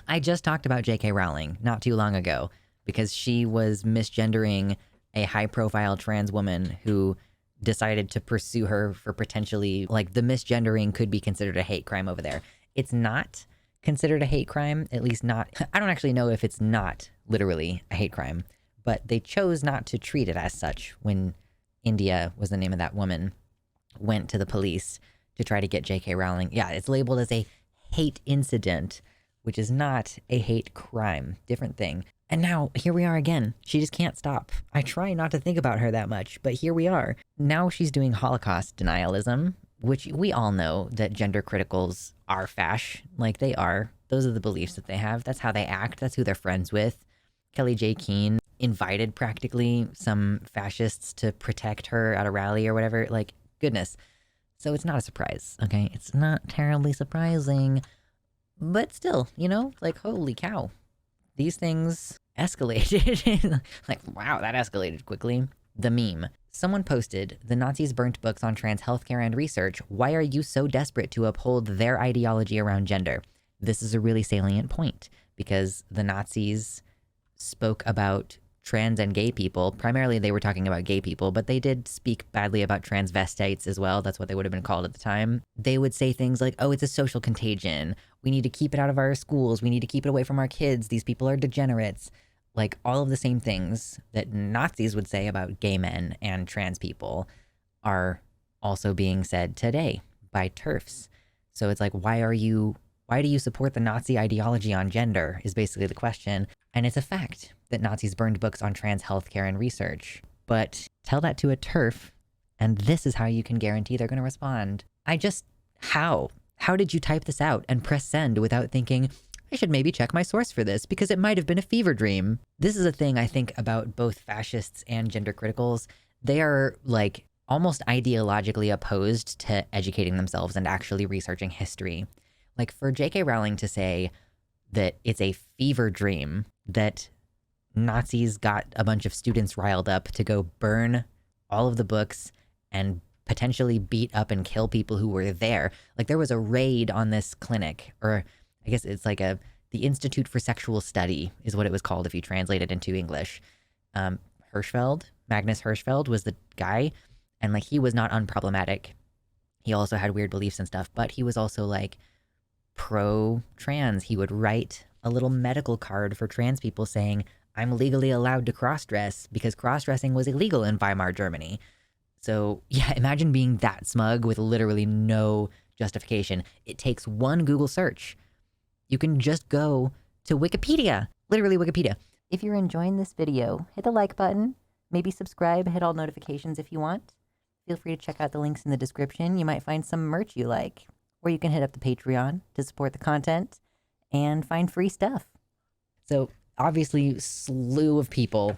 I just talked about J.K. Rowling not too long ago because she was misgendering a high-profile trans woman who decided to pursue her for potentially, like, the misgendering could be considered a hate crime over there. It's not considered a hate crime, at least not. I don't actually know if it's not literally a hate crime, but they chose not to treat it as such when India was the name of that woman, went to the police to try to get J.K. Rowling. Yeah, it's labeled as a hate incident, which is not a hate crime. Different thing. And now, here we are again. She just can't stop. I try not to think about her that much, but here we are. Now she's doing Holocaust denialism, which we all know that gender criticals are fash. Like, they are. Those are the beliefs that they have. That's how they act. That's who they're friends with. Kelly J. Keane invited practically some fascists to protect her at a rally or whatever. Like, goodness. So it's not a surprise, okay? It's not terribly surprising, but still, you know, like, holy cow. These things escalated. Like, wow, that escalated quickly. The meme. Someone posted, the Nazis burnt books on trans healthcare and research. Why are you so desperate to uphold their ideology around gender? This is a really salient point because the Nazis spoke about trans and gay people. Primarily, they were talking about gay people, but they did speak badly about transvestites as well. That's what they would have been called at the time. They would say things like, oh, it's a social contagion. We need to keep it out of our schools. We need to keep it away from our kids. These people are degenerates. Like, all of the same things that Nazis would say about gay men and trans people are also being said today by TERFs. So it's like, why do you support the Nazi ideology on gender is basically the question. And it's a fact that Nazis burned books on trans healthcare and research. But tell that to a TERF, and this is how you can guarantee they're going to respond. How? How did you type this out and press send without thinking, I should maybe check my source for this because it might have been a fever dream? This is a thing I think about both fascists and gender criticals. They are, like, almost ideologically opposed to educating themselves and actually researching history. Like, for J.K. Rowling to say that it's a fever dream that Nazis got a bunch of students riled up to go burn all of the books and potentially beat up and kill people who were there. Like, there was a raid on this clinic, or I guess it's like the Institute for Sexual Study is what it was called if you translate it into English. Hirschfeld, Magnus Hirschfeld was the guy, and like, he was not unproblematic. He also had weird beliefs and stuff, but he was also like pro-trans. He would write a little medical card for trans people saying, I'm legally allowed to cross-dress because cross-dressing was illegal in Weimar, Germany. So yeah, imagine being that smug with literally no justification. It takes one Google search. You can just go to Wikipedia, literally Wikipedia. If you're enjoying this video, hit the like button, maybe subscribe, hit all notifications if you want. Feel free to check out the links in the description. You might find some merch you like, or you can hit up the Patreon to support the content and find free stuff. So obviously, just a slew of people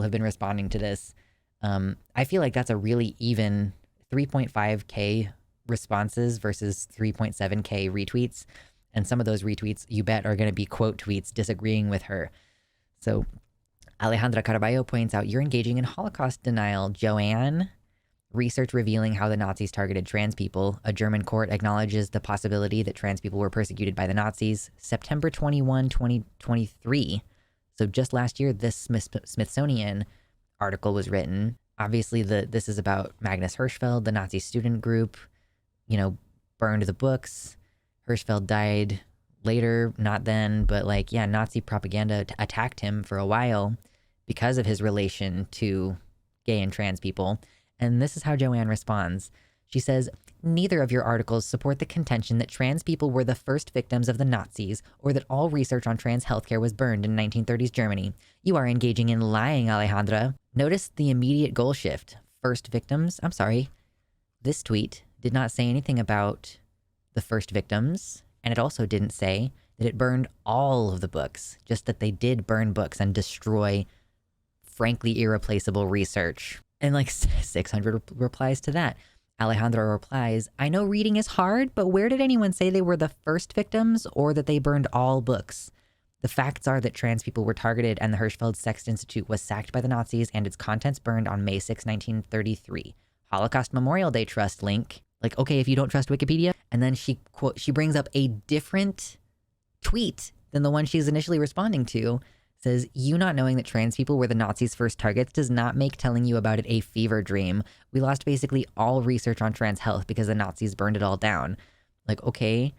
have been responding to this. I feel like that's a really even 3.5K responses versus 3.7K retweets. And some of those retweets, you bet, are going to be quote tweets disagreeing with her. So Alejandra Caraballo points out, you're engaging in Holocaust denial, Joanne. Research revealing how the Nazis targeted trans people. A German court acknowledges the possibility that trans people were persecuted by the Nazis. September 21, 2023. So just last year, this Smithsonian article was written. Obviously, this is about Magnus Hirschfeld, the Nazi student group, burned the books. Hirschfeld died later, not then, but like, yeah, Nazi propaganda attacked him for a while because of his relation to gay and trans people. And this is how Joanne responds. She says, neither of your articles support the contention that trans people were the first victims of the Nazis or that all research on trans healthcare was burned in 1930s Germany. You are engaging in lying, Alejandra. Notice the immediate goal shift. First victims? I'm sorry. This tweet did not say anything about the first victims, and it also didn't say that it burned all of the books, just that they did burn books and destroy frankly irreplaceable research. And like 600 replies to that. Alejandra replies, I know reading is hard, but where did anyone say they were the first victims or that they burned all books? The facts are that trans people were targeted and the Hirschfeld Sex Institute was sacked by the Nazis and its contents burned on May 6, 1933. Holocaust Memorial Day Trust link. Like, okay, if you don't trust Wikipedia. And then she brings up a different tweet than the one she's initially responding to. Says, you not knowing that trans people were the Nazis' first targets does not make telling you about it a fever dream. We lost basically all research on trans health because the Nazis burned it all down. Like, okay,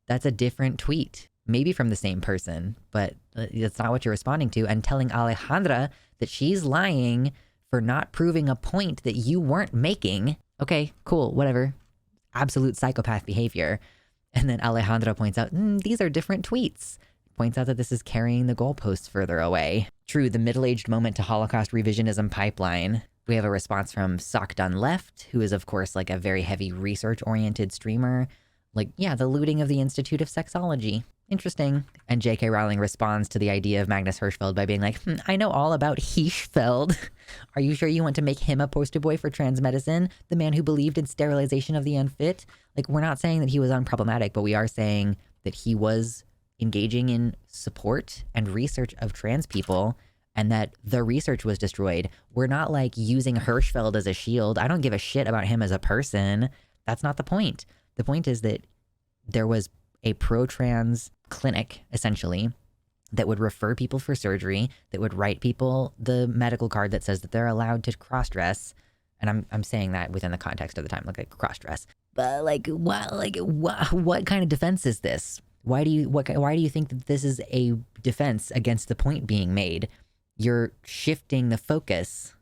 that's a different tweet. Maybe from the same person, but that's not what you're responding to. And telling Alejandra that she's lying for not proving a point that you weren't making. Okay, cool, whatever. Absolute psychopath behavior. And then Alejandra points out, these are different tweets. Points out that this is carrying the goalposts further away. True, the middle-aged moment to Holocaust revisionism pipeline. We have a response from Sock Done Left, who is, of course, like a very heavy research-oriented streamer. Like, yeah, the looting of the Institute of Sexology. Interesting. And J.K. Rowling responds to the idea of Magnus Hirschfeld by being like, I know all about Hirschfeld. Are you sure you want to make him a poster boy for trans medicine? The man who believed in sterilization of the unfit? Like, we're not saying that he was unproblematic, but we are saying that he was engaging in support and research of trans people and that the research was destroyed. We're not like using Hirschfeld as a shield. I don't give a shit about him as a person. That's not the point. The point is that there was a pro-trans clinic, essentially, that would refer people for surgery, that would write people the medical card that says that they're allowed to cross-dress. And I'm saying that within the context of the time, like cross-dress. But what kind of defense is this? Why do you think that this is a defense against the point being made? You're shifting the focus.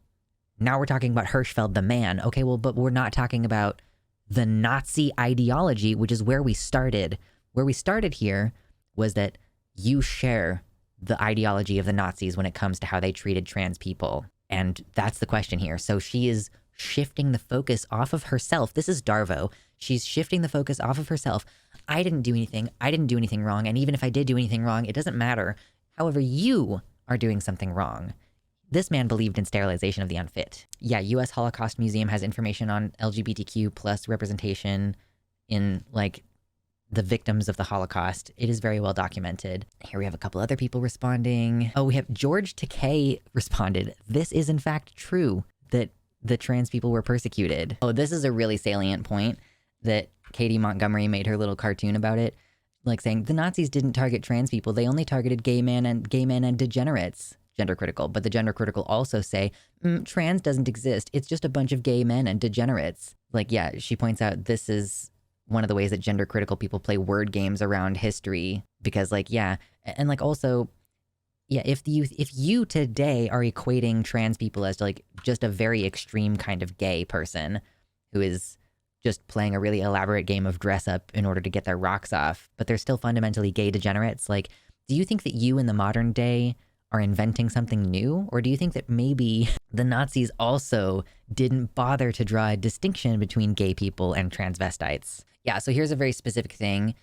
Now we're talking about Hirschfeld, the man. Okay, well, but we're not talking about the Nazi ideology, which is where we started. Where we started here was that you share the ideology of the Nazis when it comes to how they treated trans people. And that's the question here. So she is shifting the focus off of herself. This is Darvo. She's shifting the focus off of herself. I didn't do anything. I didn't do anything wrong. And even if I did do anything wrong, it doesn't matter. However, you are doing something wrong. This man believed in sterilization of the unfit. Yeah, U.S. Holocaust Museum has information on LGBTQ plus representation in like the victims of the Holocaust. It is very well documented. Here we have a couple other people responding. Oh, we have George Takei responded. This is in fact true that the trans people were persecuted. Oh, this is a really salient point that Katie Montgomery made her little cartoon about it. Like saying the Nazis didn't target trans people. They only targeted gay men and degenerates. Gender critical. But the gender critical also say, trans doesn't exist. It's just a bunch of gay men and degenerates. Like, yeah, she points out this is one of the ways that gender critical people play word games around history. Because like, yeah. And like also, yeah, if you today are equating trans people as like just a very extreme kind of gay person who is just playing a really elaborate game of dress up in order to get their rocks off, but they're still fundamentally gay degenerates, like, do you think that you in the modern day are inventing something new? Or do you think that maybe the Nazis also didn't bother to draw a distinction between gay people and transvestites? Yeah, so here's a very specific thing.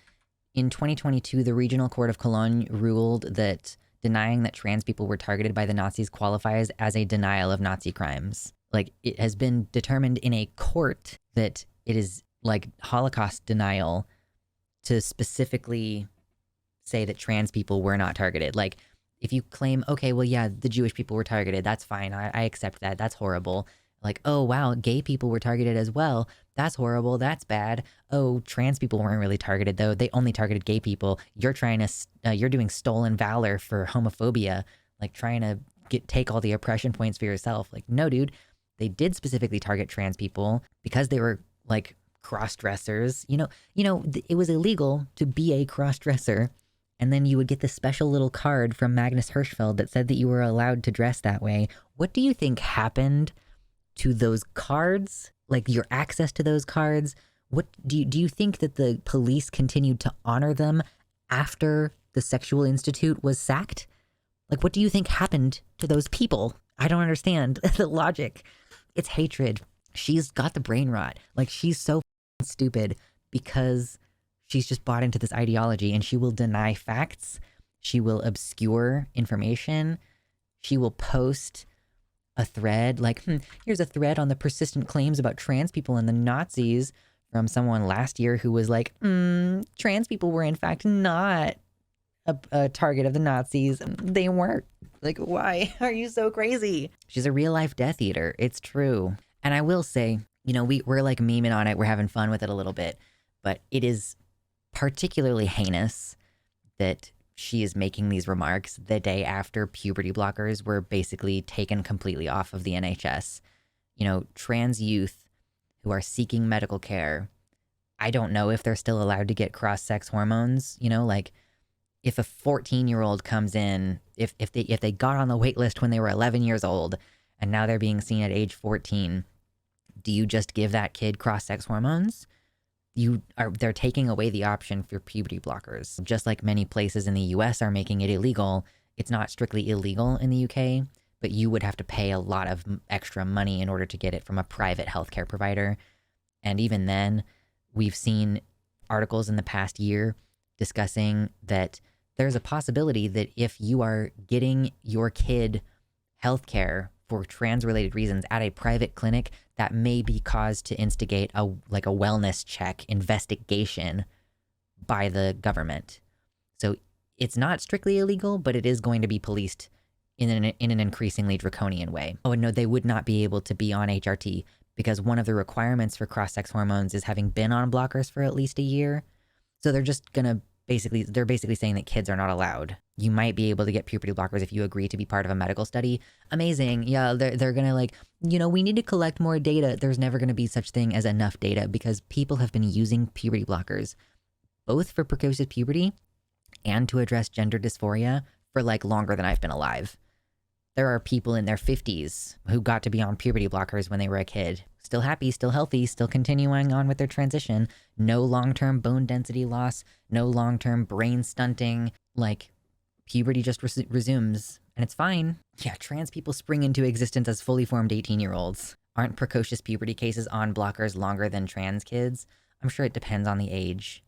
In 2022, the Regional Court of Cologne ruled that denying that trans people were targeted by the Nazis qualifies as a denial of Nazi crimes. Like, it has been determined in a court that it is like Holocaust denial to specifically say that trans people were not targeted. Like, if you claim, okay, well, yeah, the Jewish people were targeted, that's fine. I accept that. That's horrible. Like, oh, wow, gay people were targeted as well. That's horrible. That's bad. Oh, trans people weren't really targeted, though. They only targeted gay people. You're trying to, you're doing stolen valor for homophobia, like trying to take all the oppression points for yourself. Like, no, dude, they did specifically target trans people because they were like cross-dressers. You know, it was illegal to be a cross-dresser. And then you would get this special little card from Magnus Hirschfeld that said that you were allowed to dress that way. What do you think happened to those cards? Like your access to those cards? What do you think that the police continued to honor them after the Sexual Institute was sacked? Like, what do you think happened to those people? I don't understand the logic. It's hatred. She's got the brain rot. Like, she's so stupid because she's just bought into this ideology, and she will deny facts. She will obscure information. She will post a thread like, here's a thread on the persistent claims about trans people and the Nazis from someone last year who was like, trans people were in fact not a target of the Nazis. They weren't. Like, why are you so crazy? She's a real life Death Eater. It's true. And I will say, you know, we're like memeing on it. We're having fun with it a little bit, but it is particularly heinous that she is making these remarks the day after puberty blockers were basically taken completely off of the NHS. You know, trans youth who are seeking medical care, I don't know if they're still allowed to get cross-sex hormones. You know, like if a 14-year-old comes in, if they got on the wait list when they were 11 years old and now they're being seen at age 14, do you just give that kid cross-sex hormones? They're taking away the option for puberty blockers. Just like many places in the US are making it illegal, it's not strictly illegal in the UK, but you would have to pay a lot of extra money in order to get it from a private healthcare provider. And even then, we've seen articles in the past year discussing that there's a possibility that if you are getting your kid healthcare for trans-related reasons at a private clinic, that may be caused to instigate a wellness check investigation by the government. So it's not strictly illegal, but it is going to be policed in an increasingly draconian way. Oh, and no, they would not be able to be on HRT because one of the requirements for cross-sex hormones is having been on blockers for at least a year. So they're just gonna they're basically saying that kids are not allowed. You might be able to get puberty blockers if you agree to be part of a medical study. Amazing. Yeah, they're gonna like, you know, we need to collect more data. There's never gonna be such thing as enough data because people have been using puberty blockers both for precocious puberty and to address gender dysphoria for like longer than I've been alive. There are people in their 50s who got to be on puberty blockers when they were a kid. Still happy, still healthy, still continuing on with their transition. No long-term bone density loss, no long-term brain stunting. Like, puberty just resumes, and it's fine. Yeah, trans people spring into existence as fully formed 18-year-olds. Aren't precocious puberty cases on blockers longer than trans kids? I'm sure it depends on the age.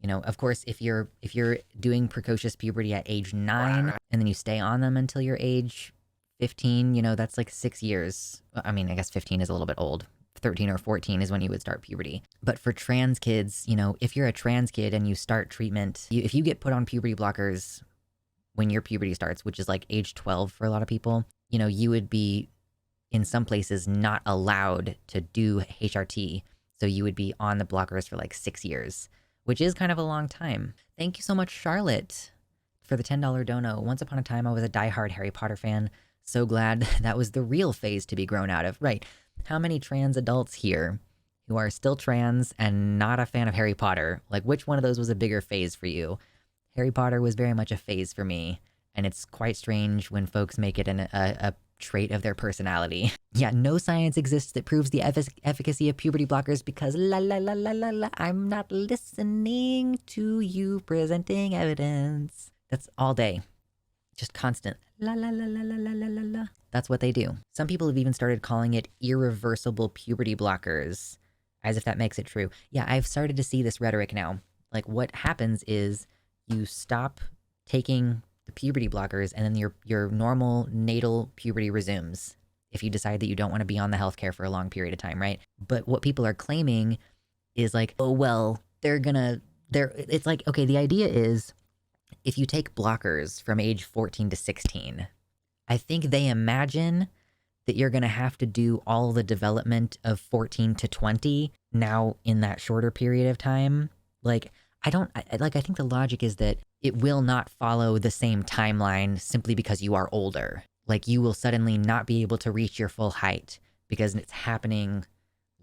You know, of course, if you're doing precocious puberty at age 9 and then you stay on them until your age 15, you know, that's like 6 years. I mean, I guess 15 is a little bit old. 13 or 14 is when you would start puberty. But for trans kids, you know, if you're a trans kid and you start treatment, if you get put on puberty blockers when your puberty starts, which is like age 12 for a lot of people, you know, you would be in some places not allowed to do HRT. So you would be on the blockers for like 6 years, which is kind of a long time. Thank you so much, Charlotte, for the $10 dono. Once upon a time, I was a diehard Harry Potter fan. So glad that was the real phase to be grown out of. Right. How many trans adults here who are still trans and not a fan of Harry Potter? Like, which one of those was a bigger phase for you? Harry Potter was very much a phase for me, and it's quite strange when folks make it a trait of their personality. Yeah, no science exists that proves the efficacy of puberty blockers because la la la la la la, I'm not listening to you presenting evidence. That's all day. Just constant la la la la la la la la la. That's what they do. Some people have even started calling it irreversible puberty blockers, as if that makes it true. Yeah, I've started to see this rhetoric now. Like, what happens is you stop taking the puberty blockers and then your normal natal puberty resumes if you decide that you don't want to be on the healthcare for a long period of time, right? But what people are claiming is like, oh, well, it's like, okay, the idea is if you take blockers from age 14 to 16, I think they imagine that you're going to have to do all the development of 14 to 20 now in that shorter period of time. Like, I think the logic is that it will not follow the same timeline simply because you are older. Like, you will suddenly not be able to reach your full height because it's happening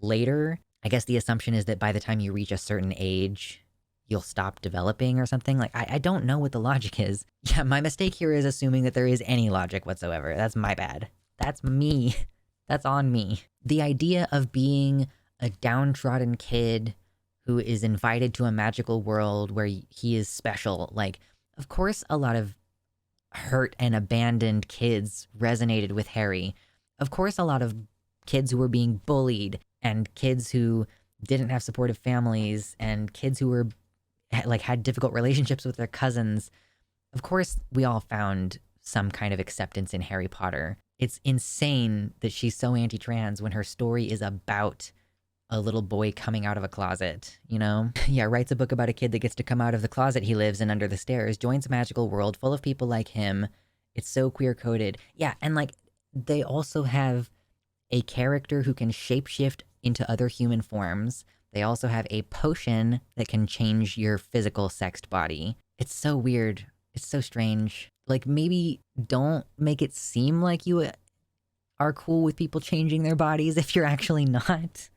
later. I guess the assumption is that by the time you reach a certain age, you'll stop developing or something. Like, I don't know what the logic is. Yeah, my mistake here is assuming that there is any logic whatsoever. That's my bad. That's me. That's on me. The idea of being a downtrodden kid who is invited to a magical world where he is special. Like, of course, a lot of hurt and abandoned kids resonated with Harry. Of course, a lot of kids who were being bullied and kids who didn't have supportive families and kids who were had difficult relationships with their cousins. Of course, we all found some kind of acceptance in Harry Potter. It's insane that she's so anti-trans when her story is about a little boy coming out of a closet, you know? Yeah, writes a book about a kid that gets to come out of the closet he lives in under the stairs, joins a magical world full of people like him. It's so queer-coded. Yeah, and like, they also have a character who can shapeshift into other human forms. They also have a potion that can change your physical sexed body. It's so weird. It's so strange. Like, maybe don't make it seem like you are cool with people changing their bodies if you're actually not.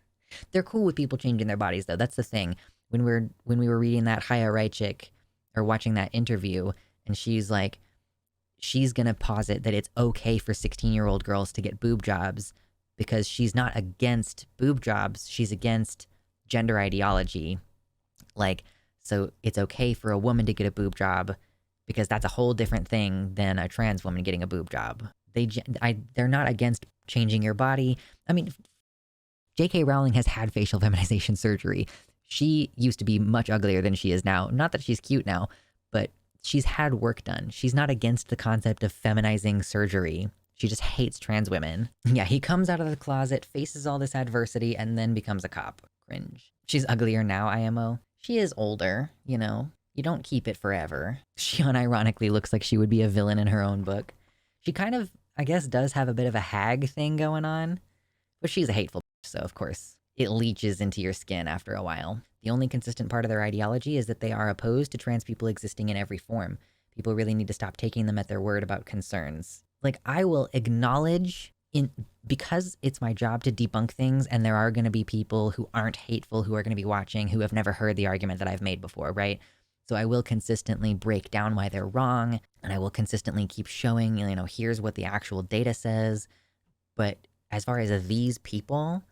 They're cool with people changing their bodies, though. That's the thing. When we were reading that Chaya Raichik or watching that interview, and she's like, she's gonna posit that it's okay for 16-year-old girls to get boob jobs because she's not against boob jobs. She's against gender ideology. Like, so it's okay for a woman to get a boob job because that's a whole different thing than a trans woman getting a boob job. They're not against changing your body. I mean, J.K. Rowling has had facial feminization surgery. She used to be much uglier than she is now. Not that she's cute now, but she's had work done. She's not against the concept of feminizing surgery. She just hates trans women. Yeah, he comes out of the closet, faces all this adversity, and then becomes a cop. Cringe. She's uglier now, IMO. She is older, you know. You don't keep it forever. She unironically looks like she would be a villain in her own book. She kind of, I guess, does have a bit of a hag thing going on, but she's a hateful bitch, so of course it leaches into your skin after a while. The only consistent part of their ideology is that they are opposed to trans people existing in every form. People really need to stop taking them at their word about concerns. Like, I will acknowledge because it's my job to debunk things, and there are going to be people who aren't hateful who are going to be watching who have never heard the argument that I've made before, right? So I will consistently break down why they're wrong, and I will consistently keep showing, you know, here's what the actual data says. But as far as these people,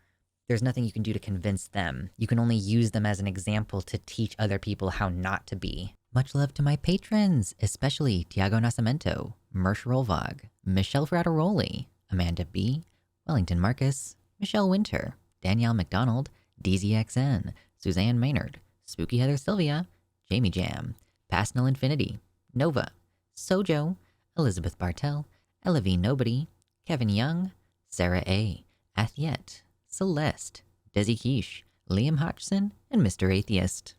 there's nothing you can do to convince them. You can only use them as an example to teach other people how not to be. Much love to my patrons, especially Tiago Nascimento, Mersh Rolvog, Michelle Frateroli, Amanda B., Wellington Marcus, Michelle Winter, Danielle McDonald, DZXN, Suzanne Maynard, Spooky Heather Sylvia, Jamie Jam, Pasnell Infinity, Nova, Sojo, Elizabeth Bartell, Ella V. Nobody, Kevin Young, Sarah A., Athiet, Celeste, Desi Quiche, Liam Hodgson, and Mr. Atheist.